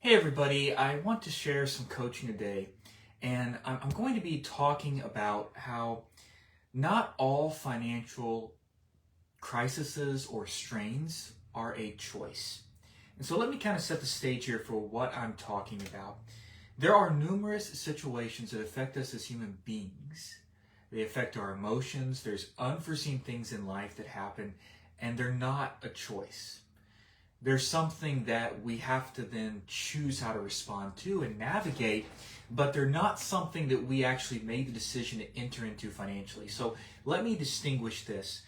Hey everybody, I want to share some coaching today, and I'm going to be talking about how not all financial crises or strains are a choice. And so let me kind of set the stage here for what I'm talking about. There are numerous situations that affect us as human beings. They affect our emotions. There's unforeseen things in life that happen, and they're not a choice. There's something that we have to then choose how to respond to and navigate, but they're not something that we actually made the decision to enter into financially. So let me distinguish this.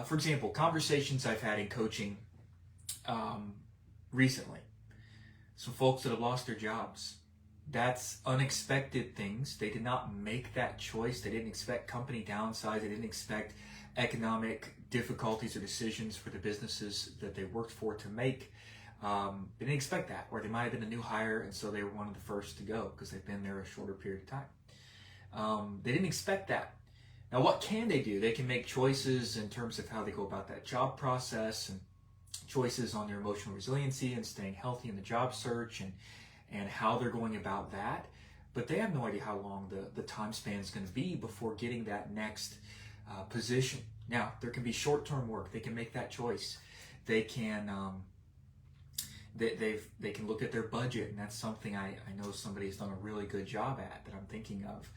For example, conversations I've had in coaching um, recently. Some folks that have lost their jobs. That's unexpected things. They did not make that choice. They didn't expect company downsize. They didn't expect economic difficulties or decisions for the businesses that they worked for to make. They didn't expect that, or they might have been a new hire, and so they were one of the first to go because they've been there a shorter period of time. They didn't expect that. Now, what can they do? They can make choices in terms of how they go about that job process and choices on their emotional resiliency and staying healthy in the job search and how they're going about that. But they have no idea how long the time span is going to be before getting that next position. Now, there can be short-term work. They can make that choice. They can they can look at their budget, and that's something I know somebody has done a really good job at that I'm thinking of,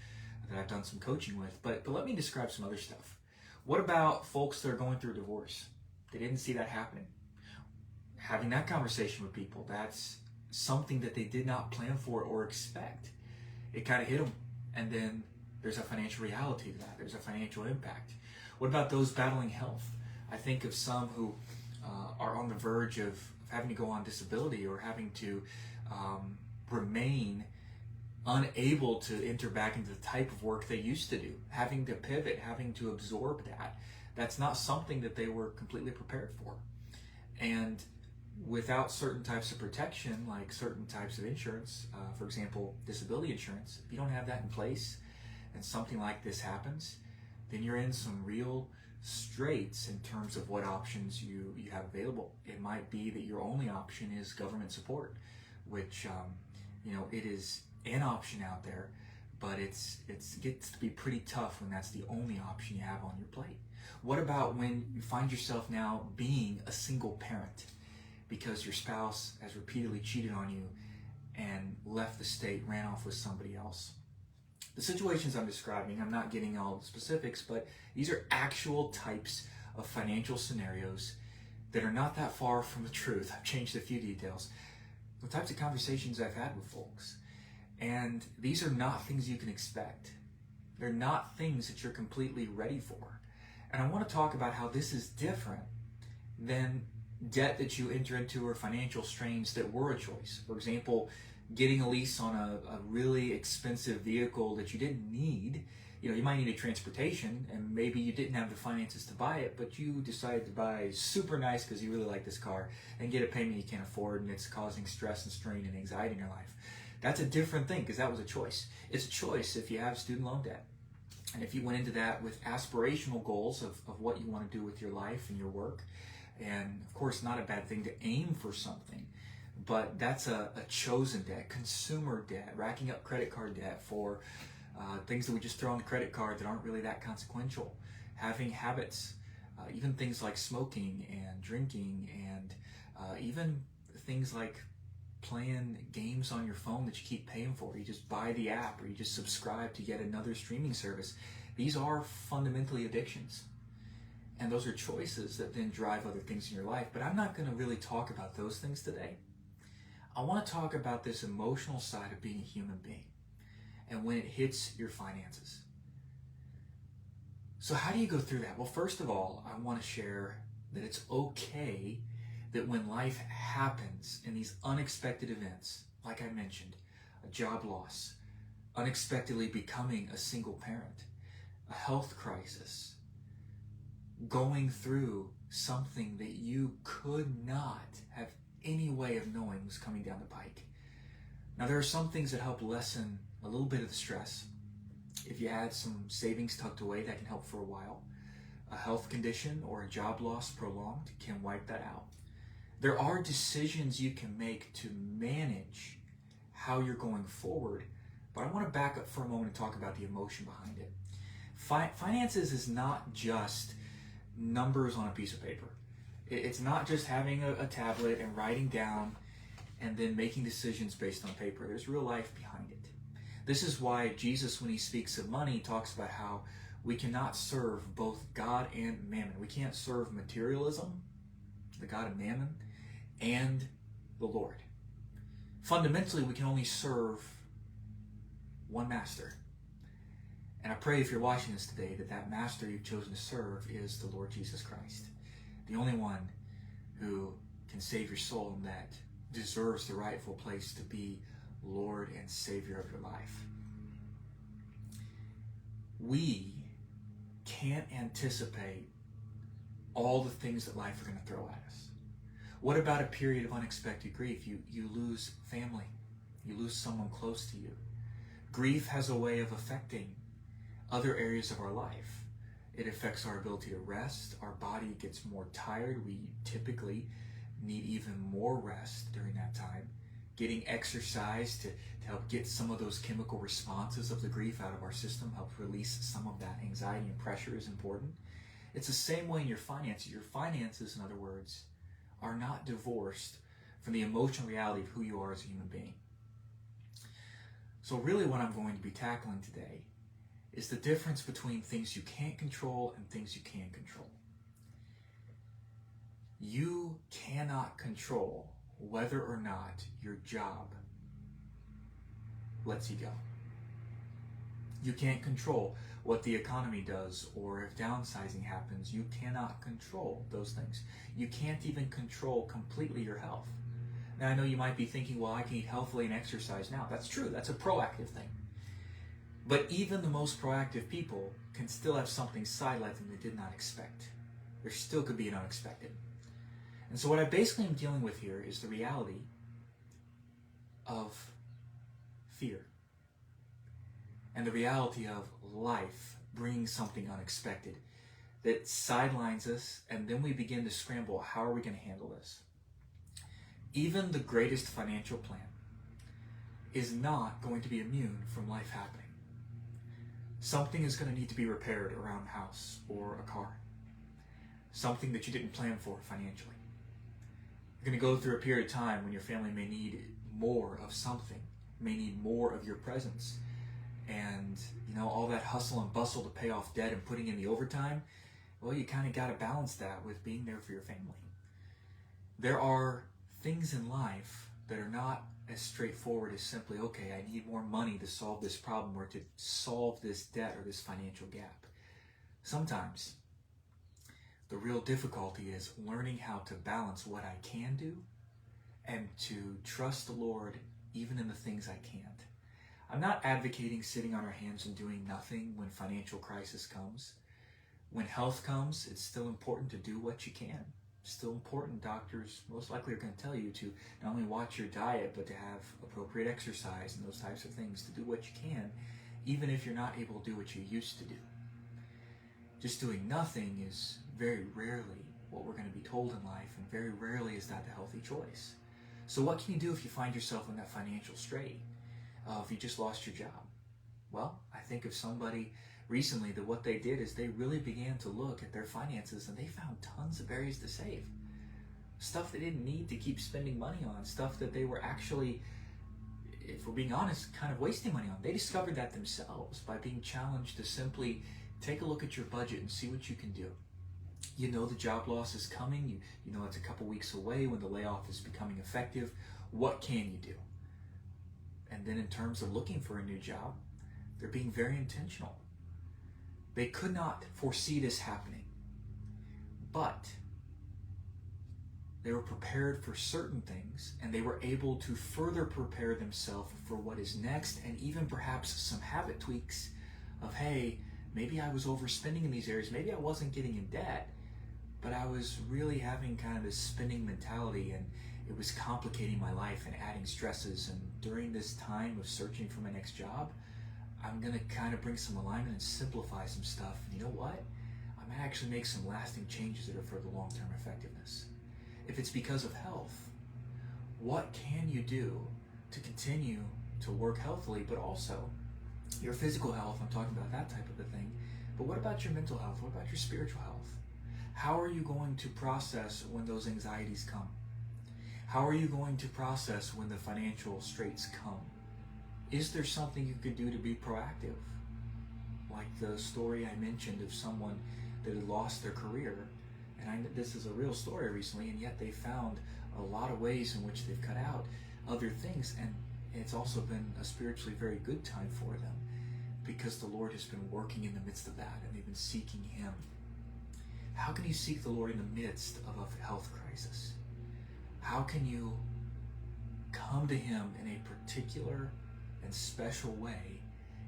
that I've done some coaching with. But let me describe some other stuff. What about folks that are going through a divorce? They didn't see that happening. Having that conversation with people, that's something that they did not plan for or expect. It kind of hit them, and then there's a financial reality to that. There's a financial impact. What about those battling health? I think of some who are on the verge of having to go on disability or having to remain unable to enter back into the type of work they used to do, having to pivot, having to absorb that. That's not something that they were completely prepared for. And without certain types of protection, like certain types of insurance, for example, disability insurance, if you don't have that in place and something like this happens, then you're in some real straits in terms of what options you have available. It might be that your only option is government support, which it is an option out there, but it gets to be pretty tough when that's the only option you have on your plate. What about when you find yourself now being a single parent because your spouse has repeatedly cheated on you and left the state, ran off with somebody else? The situations I'm describing, I'm not getting all the specifics, but these are actual types of financial scenarios that are not that far from the truth. I've changed a few details. The types of conversations I've had with folks. And these are not things you can expect. They're not things that you're completely ready for. And I want to talk about how this is different than debt that you enter into or financial strains that were a choice. For example, getting a lease on a really expensive vehicle that you didn't need. You might need a transportation, and maybe you didn't have the finances to buy it, but you decided to buy super nice because you really like this car and get a payment you can't afford, and it's causing stress and strain and anxiety in your life. That's a different thing because that was a choice. It's a choice if you have student loan debt. And if you went into that with aspirational goals of what you want to do with your life and your work, and of course, not a bad thing to aim for something, but that's a chosen debt, consumer debt, racking up credit card debt for things that we just throw on the credit card that aren't really that consequential. Having habits, even things like smoking and drinking, and even things like playing games on your phone that you keep paying for. You just buy the app or you just subscribe to yet another streaming service. These are fundamentally addictions. And those are choices that then drive other things in your life. But I'm not going to really talk about those things today. I want to talk about this emotional side of being a human being and when it hits your finances. So how do you go through that? Well, first of all, I want to share that it's okay that when life happens in these unexpected events, like I mentioned, a job loss, unexpectedly becoming a single parent, a health crisis, going through something that you could not have any way of knowing was coming down the pike. Now, there are some things that help lessen a little bit of the stress. If you had some savings tucked away, that can help for a while. A health condition or a job loss prolonged can wipe that out. There are decisions you can make to manage how you're going forward, but I want to back up for a moment and talk about the emotion behind it. Finances is not just numbers on a piece of paper. It's not just having a tablet and writing down and then making decisions based on paper. There's real life behind it. This is why Jesus, when he speaks of money, talks about how we cannot serve both God and mammon. We can't serve materialism, the God of mammon, and the Lord. Fundamentally, we can only serve one master. And I pray if you're watching this today that master you've chosen to serve is the Lord Jesus Christ, the only one who can save your soul and that deserves the rightful place to be Lord and Savior of your life. We can't anticipate all the things that life are going to throw at us. What about a period of unexpected grief? You lose family. You lose someone close to you. Grief has a way of affecting other areas of our life. It affects our ability to rest. Our body gets more tired. We typically need even more rest during that time. Getting exercise to help get some of those chemical responses of the grief out of our system, help release some of that anxiety and pressure is important. It's the same way in your finances. Your finances, in other words, are not divorced from the emotional reality of who you are as a human being. So really what I'm going to be tackling today is the difference between things you can't control and things you can control. You cannot control whether or not your job lets you go. You can't control what the economy does, or if downsizing happens. You cannot control those things. You can't even control completely your health. Now I know you might be thinking, well, I can eat healthily and exercise now. That's true. That's a proactive thing. But even the most proactive people can still have something sidelined them they did not expect. There still could be an unexpected. And so what I basically am dealing with here is the reality of fear and the reality of life bringing something unexpected that sidelines us, and then we begin to scramble. How are we going to handle this? Even the greatest financial plan is not going to be immune from life happening. Something is going to need to be repaired around the house or a car. Something that you didn't plan for financially. You're going to go through a period of time when your family may need more of something, may need more of your presence. And, all that hustle and bustle to pay off debt and putting in the overtime, well, you kind of got to balance that with being there for your family. There are things in life that are not as straightforward as simply, okay, I need more money to solve this problem or to solve this debt or this financial gap. Sometimes the real difficulty is learning how to balance what I can do and to trust the Lord even in the things I can't. I'm not advocating sitting on our hands and doing nothing when financial crisis comes. When health comes, it's still important to do what you can. Still important. Doctors most likely are going to tell you to not only watch your diet, but to have appropriate exercise and those types of things, to do what you can, even if you're not able to do what you used to do. Just doing nothing is very rarely what we're going to be told in life, and very rarely is that the healthy choice. So what can you do if you find yourself in that financial strait? If you just lost your job? Well, I think of somebody recently that what they did is they really began to look at their finances and they found tons of areas to save. Stuff they didn't need to keep spending money on, stuff that they were actually, if we're being honest, kind of wasting money on. They discovered that themselves by being challenged to simply take a look at your budget and see what you can do. You know the job loss is coming. You know it's a couple weeks away when the layoff is becoming effective. What can you do? And then in terms of looking for a new job, they're being very intentional. They could not foresee this happening, but they were prepared for certain things, and they were able to further prepare themselves for what is next, and even perhaps some habit tweaks of, hey, maybe I was overspending in these areas, maybe I wasn't getting in debt, but I was really having kind of this spending mentality, and it was complicating my life and adding stresses. And during this time of searching for my next job, I'm going to kind of bring some alignment and simplify some stuff. And you know what? I might actually make some lasting changes that are for the long-term effectiveness. If it's because of health, what can you do to continue to work healthily, but also your physical health? I'm talking about that type of a thing. But what about your mental health? What about your spiritual health? How are you going to process when those anxieties come? How are you going to process when the financial straits come? Is there something you could do to be proactive? Like the story I mentioned of someone that had lost their career, and this is a real story recently, and yet they found a lot of ways in which they've cut out other things, and it's also been a spiritually very good time for them because the Lord has been working in the midst of that, and they've been seeking Him. How can you seek the Lord in the midst of a health crisis? How can you come to Him in a particular and special way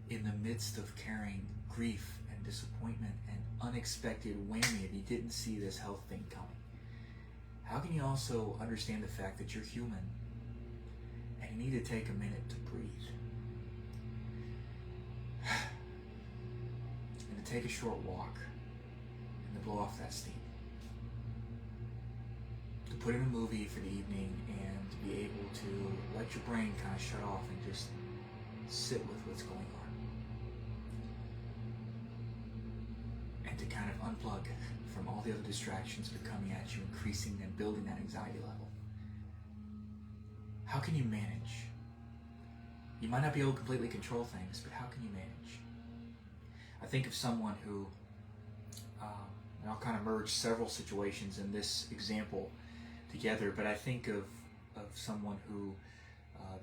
in the midst of carrying grief and disappointment and unexpected whammy if you didn't see this health thing coming? How can you also understand the fact that you're human and you need to take a minute to breathe and to take a short walk and to blow off that steam, to put in a movie for the evening and to be able to let your brain kind of shut off and just sit with what's going on, and to kind of unplug from all the other distractions that are coming at you, increasing and building that anxiety level. How can you manage? You might not be able to completely control things, but how can you manage? I think of someone who, and I'll kind of merge several situations in this example together, but I think of someone who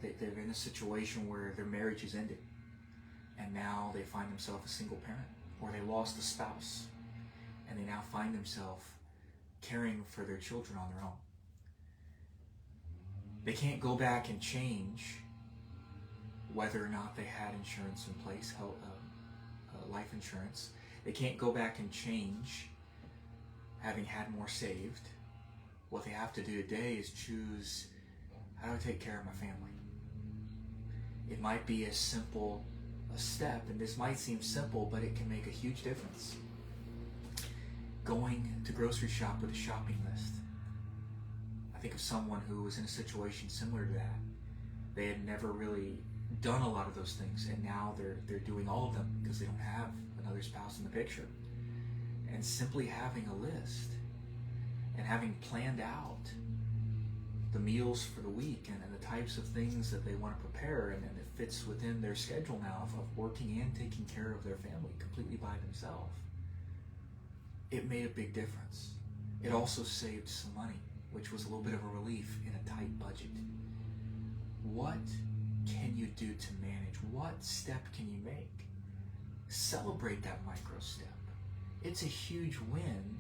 they're in a situation where their marriage is ended, and now they find themselves a single parent, or they lost a spouse, and they now find themselves caring for their children on their own. They can't go back and change whether or not they had insurance in place, life insurance. They can't go back and change having had more saved. What they have to do today is choose, how do I take care of my family? It might be as simple a step, and this might seem simple, but it can make a huge difference. Going to grocery shop with a shopping list. I think of someone who was in a situation similar to that. They had never really done a lot of those things, and now they're doing all of them because they don't have another spouse in the picture. And simply having a list and having planned out the meals for the week and the types of things that they want to prepare, and it fits within their schedule now of working and taking care of their family completely by themselves. It made a big difference. It also saved some money, which was a little bit of a relief in a tight budget. What can you do to manage? What step can you make? Celebrate that micro step. It's a huge win,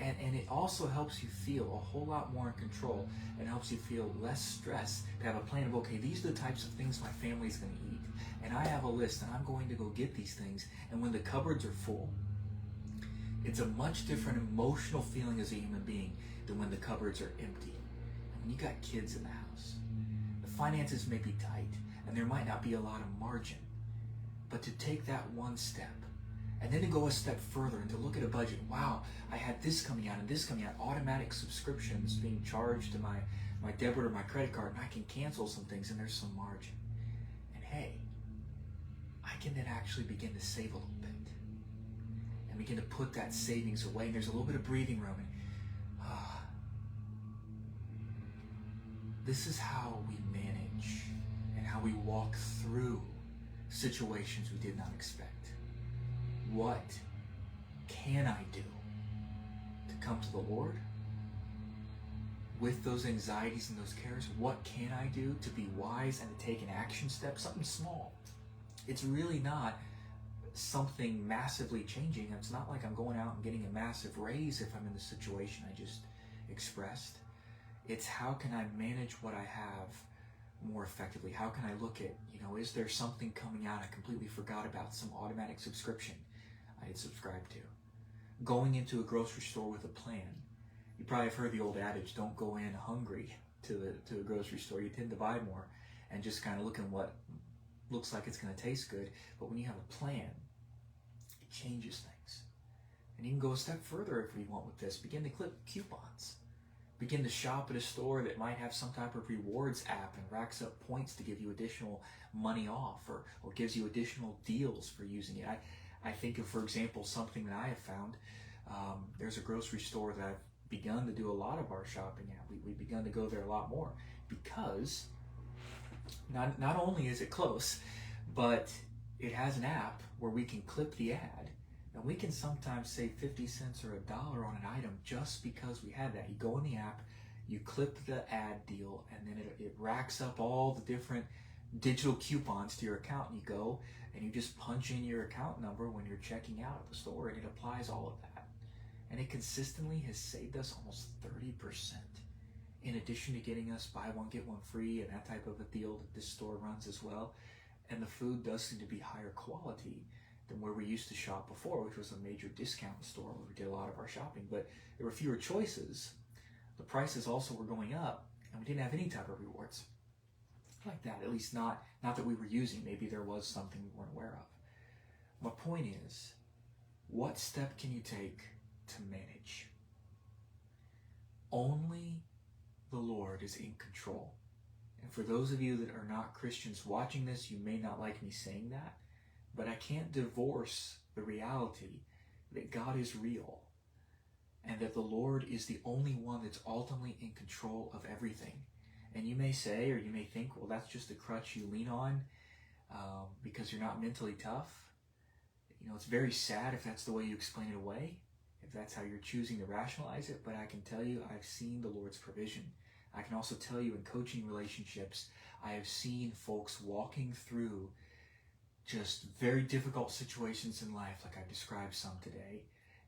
and it also helps you feel a whole lot more in control and helps you feel less stress to have a plan of, okay, these are the types of things my family's going to eat, and I have a list, and I'm going to go get these things, and when the cupboards are full, it's a much different emotional feeling as a human being than when the cupboards are empty. And when you got kids in the house, the finances may be tight, and there might not be a lot of margin, but to take that one step, and then to go a step further and to look at a budget. Wow, I had this coming out and this coming out, automatic subscriptions being charged to my debit or my credit card, and I can cancel some things and there's some margin. And hey, I can then actually begin to save a little bit and begin to put that savings away, and there's a little bit of breathing room. And this is how we manage and how we walk through situations we did not expect. What can I do to come to the Lord with those anxieties and those cares? What can I do to be wise and to take an action step? Something small. It's really not something massively changing. It's not like I'm going out and getting a massive raise if I'm in the situation I just expressed. It's how can I manage what I have more effectively? How can I look at, is there something coming out I completely forgot about, some automatic subscription I had subscribed to? Going into a grocery store with a plan. You probably have heard the old adage, don't go in hungry to a grocery store. You tend to buy more and just kind of look at what looks like it's going to taste good. But when you have a plan, it changes things. And you can go a step further if you want with this. Begin to clip coupons. begin to shop at a store that might have some type of rewards app and racks up points to give you additional money off, or gives you additional deals for using it. I think of, for example, something that I have found. There's a grocery store that I've begun to do a lot of our shopping at. We've begun to go there a lot more because not only is it close, but it has an app where we can clip the ad, and we can sometimes save 50 cents or $1 on an item just because we had that. You go in the app, you clip the ad deal, and then it racks up all the different digital coupons to your account, and you go and you just punch in your account number when you're checking out at the store, and it applies all of that. And it consistently has saved us almost 30%. In addition to getting us buy one, get one free, and that type of a deal that this store runs as well. And the food does seem to be higher quality than where we used to shop before, which was a major discount store where we did a lot of our shopping. But there were fewer choices. The prices also were going up, and we didn't have any type of rewards like that, at least not that we were using. Maybe there was something we weren't aware of. My point is, what step can you take to manage? Only the Lord is in control. And for those of you that are not Christians watching this, you may not like me saying that, but I can't divorce the reality that God is real and that the Lord is the only one that's ultimately in control of everything. And you may say, or you may think, well, that's just a crutch you lean on because you're not mentally tough. You know, it's very sad if that's the way you explain it away, if that's how you're choosing to rationalize it, but I can tell you I've seen the Lord's provision. I can also tell you in coaching relationships, I have seen folks walking through just very difficult situations in life, like I've described some today,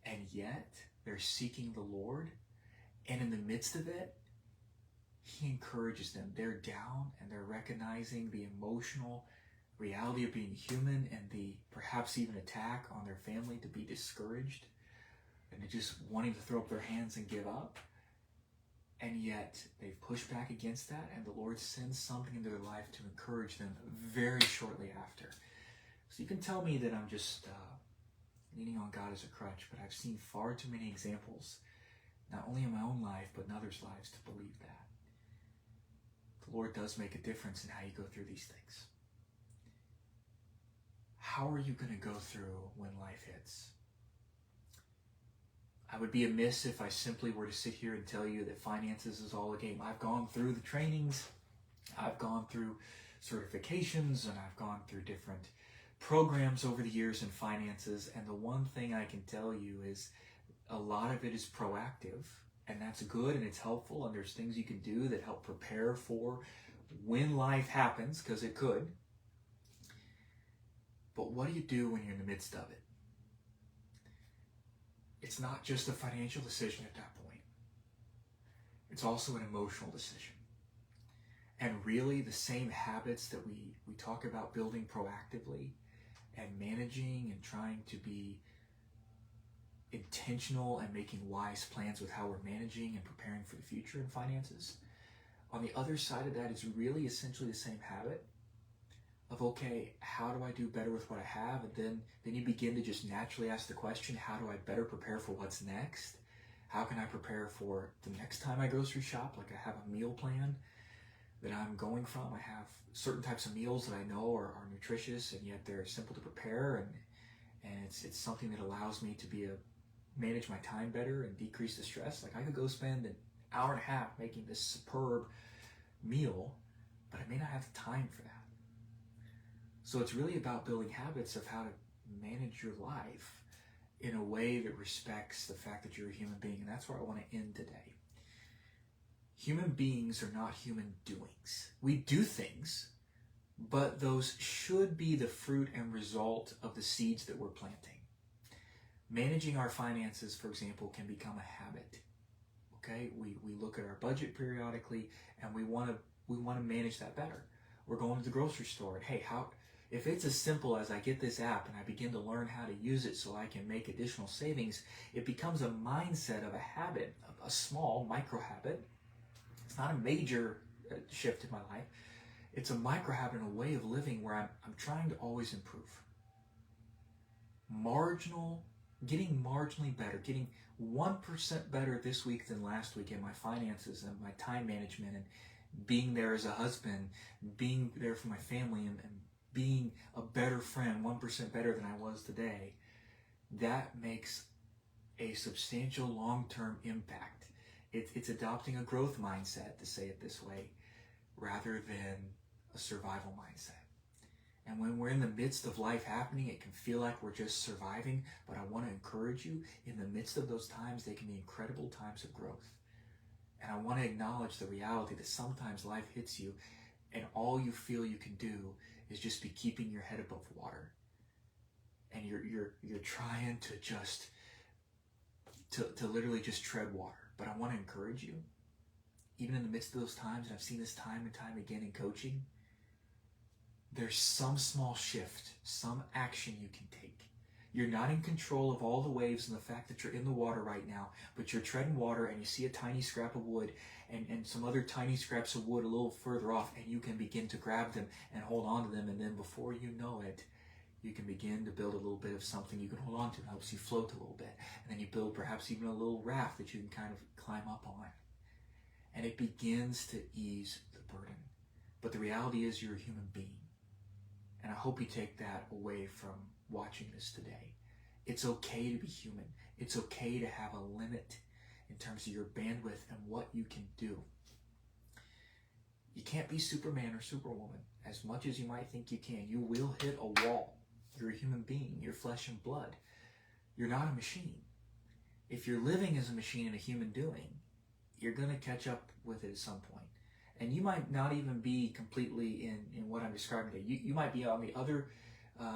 and yet they're seeking the Lord, and in the midst of it, He encourages them. They're down, and they're recognizing the emotional reality of being human and the perhaps even attack on their family to be discouraged and to just wanting to throw up their hands and give up. And yet they've pushed back against that, and the Lord sends something into their life to encourage them very shortly after. So you can tell me that I'm just leaning on God as a crutch, but I've seen far too many examples, not only in my own life, but in others' lives, to believe that. The Lord does make a difference in how you go through these things. How are you going to go through when life hits? I would be amiss if I simply were to sit here and tell you that finances is all a game. I've gone through the trainings, I've gone through certifications, and I've gone through different programs over the years in finances, and the one thing I can tell you is a lot of it is proactive, and that's good and it's helpful, and there's things you can do that help prepare for when life happens, because it could. But what do you do when you're in the midst of it? It's not just a financial decision at that point. It's also an emotional decision. And really the same habits that we talk about building proactively and managing and trying to be intentional and making wise plans with how we're managing and preparing for the future in finances. On the other side of that is really essentially the same habit of, okay, how do I do better with what I have? And then you begin to just naturally ask the question, how do I better prepare for what's next? How can I prepare for the next time I grocery shop? Like I have a meal plan that I'm going from. I have certain types of meals that I know are nutritious, and yet they're simple to prepare, and it's something that allows me to manage my time better and decrease the stress. Like I could go spend an hour and a half making this superb meal, but I may not have the time for that. So it's really about building habits of how to manage your life in a way that respects the fact that you're a human being. And that's where I want to end today. Human beings are not human doings. We do things, but those should be the fruit and result of the seeds that we're planting. Managing our finances, for example, can become a habit. Okay, we look at our budget periodically, and we want to manage that better. We're going to the grocery store, and hey, if it's as simple as I get this app and I begin to learn how to use it so I can make additional savings, it becomes a mindset of a habit, a small micro habit. It's not a major shift in my life. It's a micro habit and a way of living where I'm trying to always improve. Marginal getting marginally better, getting 1% better this week than last week in my finances and my time management, and being there as a husband, being there for my family, and being a better friend, 1% better than I was today, that makes a substantial long-term impact. It's adopting a growth mindset, to say it this way, rather than a survival mindset. And when we're in the midst of life happening, it can feel like we're just surviving, but I want to encourage you, in the midst of those times, they can be incredible times of growth. And I want to acknowledge the reality that sometimes life hits you and all you feel you can do is just be keeping your head above water. And you're trying to just to literally just tread water. But I want to encourage you, even in the midst of those times, and I've seen this time and time again in coaching, there's some small shift, some action you can take. You're not in control of all the waves and the fact that you're in the water right now, but you're treading water and you see a tiny scrap of wood and some other tiny scraps of wood a little further off, and you can begin to grab them and hold on to them, and then before you know it, you can begin to build a little bit of something you can hold on to. It helps you float a little bit. And then you build perhaps even a little raft that you can kind of climb up on. And it begins to ease the burden. But the reality is you're a human being. And I hope you take that away from watching this today. It's okay to be human. It's okay to have a limit in terms of your bandwidth and what you can do. You can't be Superman or Superwoman as much as you might think you can. You will hit a wall. You're a human being. You're flesh and blood. You're not a machine. If you're living as a machine and a human doing, you're going to catch up with it at some point. And you might not even be completely in what I'm describing today. You might be on the other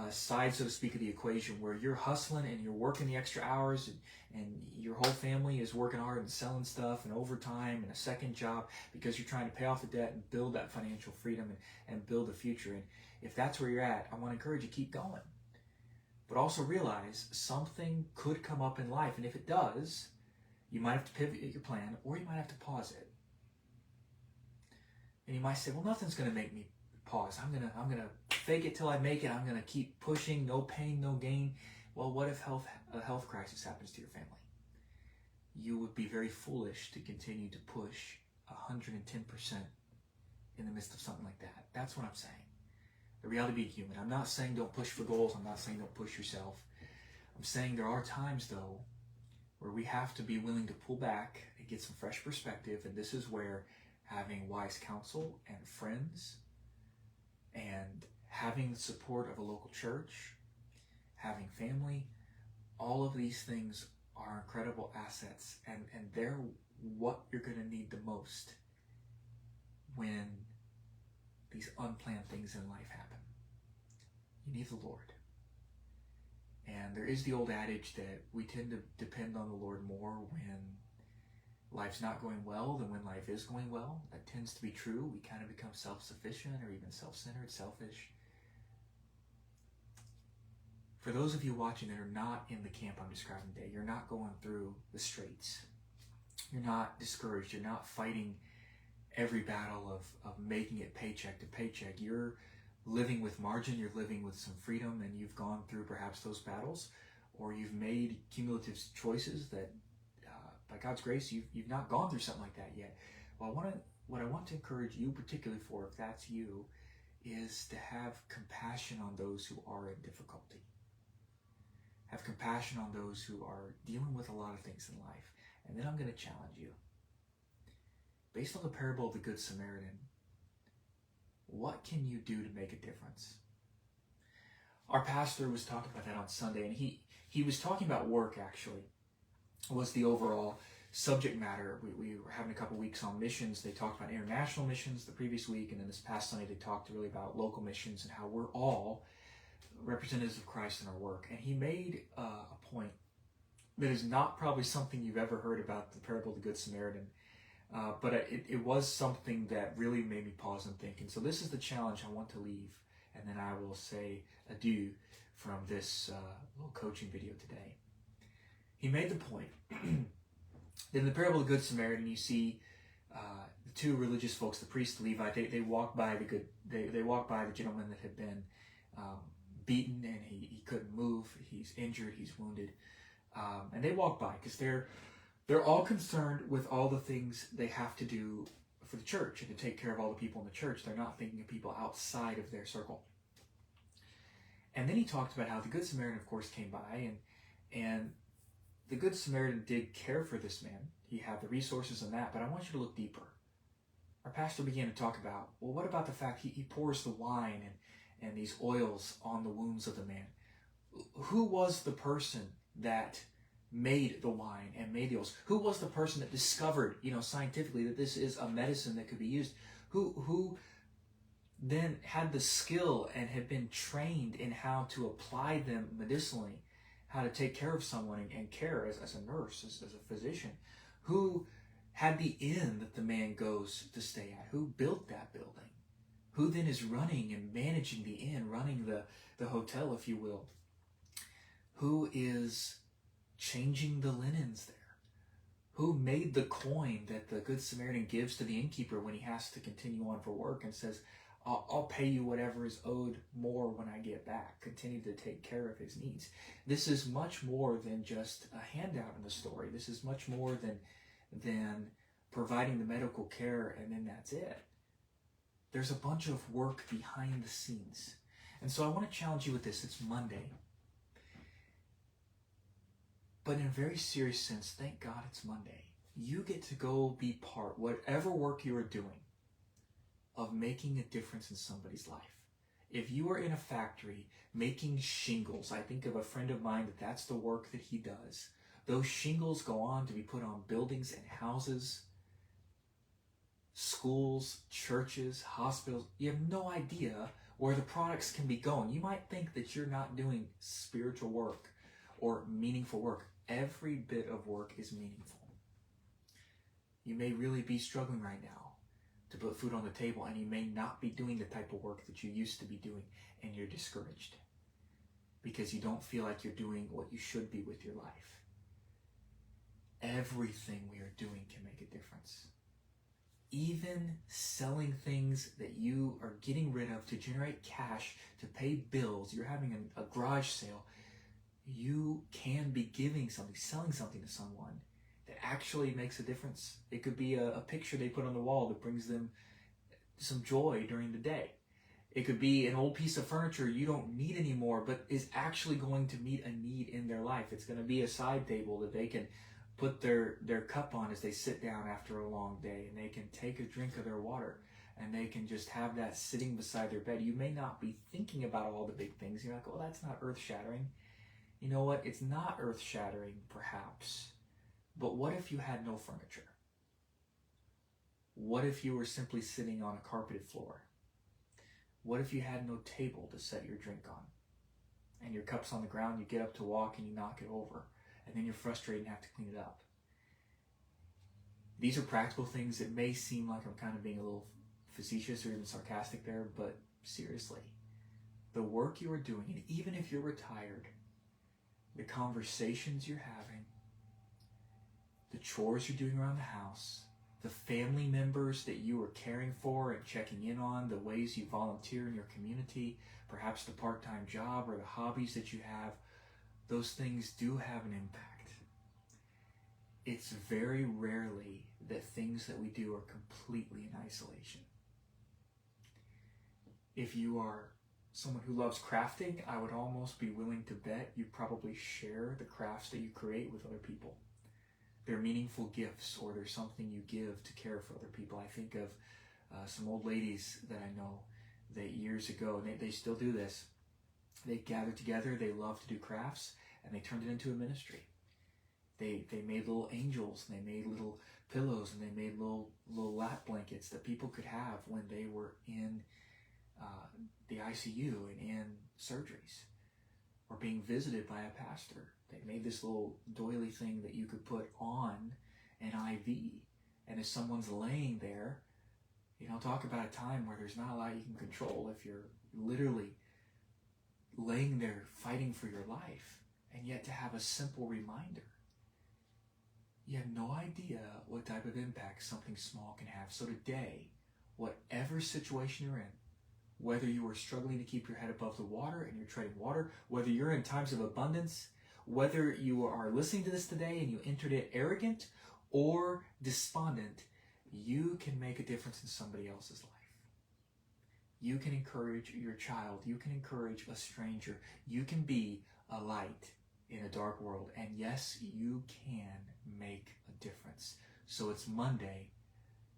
side, so to speak, of the equation, where you're hustling and you're working the extra hours, and your whole family is working hard and selling stuff and overtime and a second job because you're trying to pay off the debt and build that financial freedom and build a future. And if that's where you're at, I want to encourage you to keep going. But also realize something could come up in life, and if it does, you might have to pivot your plan, or you might have to pause it. And you might say, well, nothing's going to make me pause. I'm gonna fake it till I make it. I'm going to keep pushing, no pain, no gain. Well, what if a health crisis happens to your family? You would be very foolish to continue to push 110% in the midst of something like that. That's what I'm saying. The reality of being human. I'm not saying don't push for goals. I'm not saying don't push yourself. I'm saying there are times, though, where we have to be willing to pull back and get some fresh perspective. And this is where having wise counsel and friends and having the support of a local church, having family, all of these things are incredible assets. And they're what you're going to need the most when these unplanned things in life happen. You need the Lord. And there is the old adage that we tend to depend on the Lord more when life's not going well than when life is going well. That tends to be true. We kind of become self-sufficient or even self-centered, selfish. For those of you watching that are not in the camp I'm describing today, you're not going through the straits. You're not discouraged. You're not fighting every battle of making it paycheck to paycheck. You're living with margin, you're living with some freedom, and you've gone through perhaps those battles, or you've made cumulative choices that, by God's grace, you've not gone through something like that yet. Well, what I want to encourage you particularly for, if that's you, is to have compassion on those who are in difficulty. Have compassion on those who are dealing with a lot of things in life. And then I'm going to challenge you. Based on the parable of the Good Samaritan, what can you do to make a difference? Our pastor was talking about that on Sunday, and he was talking about work, actually, was the overall subject matter. We were having a couple weeks on missions. They talked about international missions the previous week, and then this past Sunday they talked really about local missions and how we're all representatives of Christ in our work. And he made a point that is not probably something you've ever heard about the parable of the Good Samaritan. But it was something that really made me pause and think. And so this is the challenge I want to leave, and then I will say adieu from this little coaching video today. He made the point that in the parable of the Good Samaritan, you see the two religious folks, the priest and the Levite. They walk by they walk by the gentleman that had been beaten, and he couldn't move. He's injured. He's wounded. And they walk by because they're all concerned with all the things they have to do for the church and to take care of all the people in the church. They're not thinking of people outside of their circle. And then he talked about how the Good Samaritan, of course, came by, and the Good Samaritan did care for this man. He had the resources in that, but I want you to look deeper. Our pastor began to talk about, well, what about the fact he pours the wine and these oils on the wounds of the man? Who was the person that made the wine and made the oils? Who was the person that discovered, scientifically that this is a medicine that could be used? Who then had the skill and had been trained in how to apply them medicinally, how to take care of someone and care as a nurse, as a physician? Who had the inn that the man goes to stay at? Who built that building? Who then is running and managing the inn, running the hotel, if you will? Who is changing the linens there? Who made the coin that the Good Samaritan gives to the innkeeper when he has to continue on for work and says, I'll pay you whatever is owed more when I get back. Continue to take care of his needs. This is much more than just a handout in the story. This is much more than providing the medical care and then that's it. There's a bunch of work behind the scenes. And so I want to challenge you with this. It's Monday. But in a very serious sense, thank God it's Monday. You get to go be part, whatever work you are doing, of making a difference in somebody's life. If you are in a factory making shingles, I think of a friend of mine that's the work that he does. Those shingles go on to be put on buildings and houses, schools, churches, hospitals. You have no idea where the products can be going. You might think that you're not doing spiritual work or meaningful work. Every bit of work is meaningful. You may really be struggling right now to put food on the table, and you may not be doing the type of work that you used to be doing, and you're discouraged because you don't feel like you're doing what you should be with your life. Everything we are doing can make a difference. Even selling things that you are getting rid of to generate cash, to pay bills, you're having a garage sale, you can be giving something, selling something to someone that actually makes a difference. It could be a picture they put on the wall that brings them some joy during the day. It could be an old piece of furniture you don't need anymore, but is actually going to meet a need in their life. It's going to be a side table that they can put their cup on as they sit down after a long day, and they can take a drink of their water, and they can just have that sitting beside their bed. You may not be thinking about all the big things. You're like, well, that's not earth-shattering. You know what? It's not earth-shattering, perhaps. But what if you had no furniture? What if you were simply sitting on a carpeted floor? What if you had no table to set your drink on? And your cup's on the ground, you get up to walk and you knock it over. And then you're frustrated and have to clean it up. These are practical things that may seem like I'm kind of being a little facetious or even sarcastic there, but seriously, the work you are doing, and even if you're retired, the conversations you're having, the chores you're doing around the house, the family members that you are caring for and checking in on, the ways you volunteer in your community, perhaps the part-time job or the hobbies that you have, those things do have an impact. It's very rarely that things that we do are completely in isolation. If you are someone who loves crafting, I would almost be willing to bet you probably share the crafts that you create with other people. They're meaningful gifts, or there's something you give to care for other people. I think of some old ladies that I know that years ago, and they still do this, they gathered together, they loved to do crafts, and they turned it into a ministry. They made little angels, and they made little pillows, and they made little lap blankets that people could have when they were in the ICU and in surgeries, or being visited by a pastor. They made this little doily thing that you could put on an IV, and if someone's laying there, talk about a time where there's not a lot you can control if you're literally laying there fighting for your life, and yet to have a simple reminder. You have no idea what type of impact something small can have. So today, whatever situation you're in, whether you are struggling to keep your head above the water and you're treading water, whether you're in times of abundance, whether you are listening to this today and you entered it arrogant or despondent, you can make a difference in somebody else's life. You can encourage your child. You can encourage a stranger. You can be a light in a dark world. And yes, you can make a difference. So it's Monday.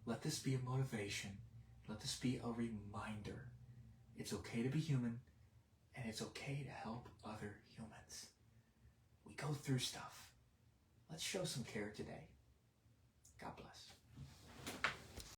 Let this be a motivation. Let this be a reminder. It's okay to be human, and it's okay to help other humans. We go through stuff. Let's show some care today. God bless.